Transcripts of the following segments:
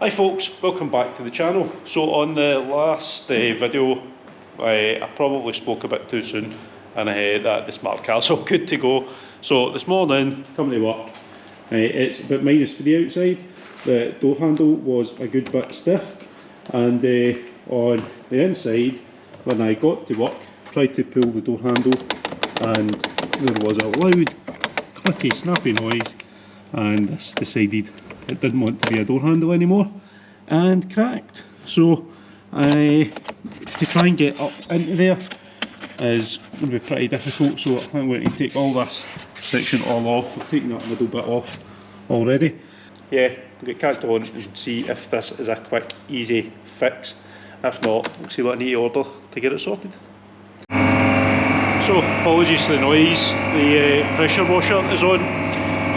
Hi folks, welcome back to the channel. So on the last video I probably spoke a bit too soon and that the smart car's all good to go. So this morning, coming to work, it's a bit -3 outside. The door handle was a good bit stiff, and on the inside, when I got to work, tried to pull the door handle and there was a loud clicky snappy noise, and this decided it didn't want to be a door handle anymore and cracked. So to try and get up into there is going to be pretty difficult, so I think I'm going to take all this section all off. I've taken that middle bit off already. Yeah, I'll get cracked on and see if this is a quick, easy fix. If not, we'll see what I need to order to get it sorted. So, apologies for the noise, the pressure washer is on.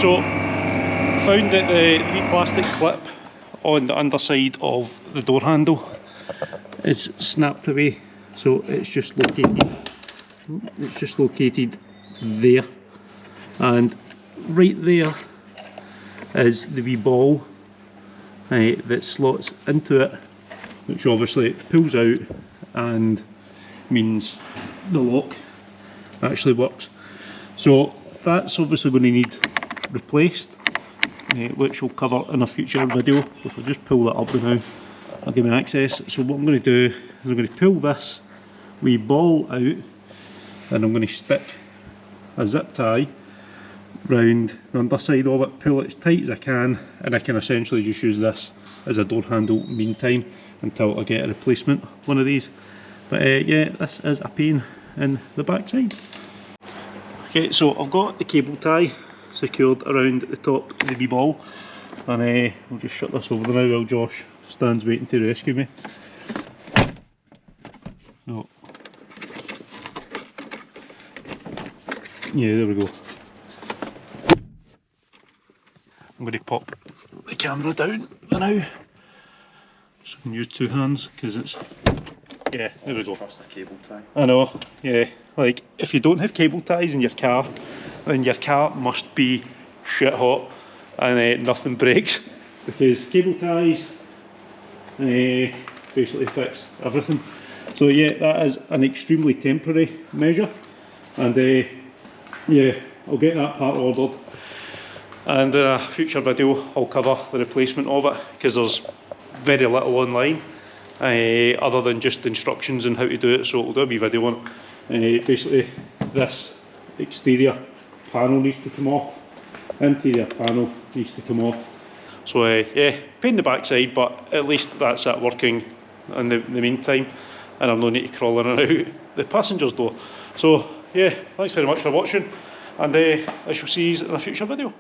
So, found that the wee plastic clip on the underside of the door handle is snapped away, so it's just located there, and right there is the wee ball that slots into it, which obviously pulls out and means the lock actually works. So that's obviously going to need replaced, which we'll cover in a future video. If I just pull that up now, I'll give me access. So what I'm going to do is I'm going to pull this wee ball out, and I'm going to stick a zip tie round the underside of it, pull it as tight as I can, and I can essentially just use this as a door handle meantime until I get a replacement one of these. But yeah, this is a pain in the backside. Okay, so I've got the cable tie secured around the top of the wee ball, and we'll just shut this over now while Josh stands waiting to rescue me. No. Yeah, there we go. I'm going to pop the camera down now, so I can use two hands because it's, yeah, there we go. Trust the cable tie. I know, yeah, like if you don't have cable ties in your car, then your car must be shit hot and nothing breaks, because cable ties basically fix everything. So yeah, that is an extremely temporary measure, and yeah, I'll get that part ordered, and in a future video I'll cover the replacement of it, because there's very little online other than just instructions on how to do it, so I'll do a wee video on it. Basically this exterior panel needs to come off, interior panel needs to come off. So yeah, pain in the backside, but at least that's it working in the meantime, and I'm no need to crawl in and out the passenger's door. So yeah, thanks very much for watching, and I shall see you in a future video.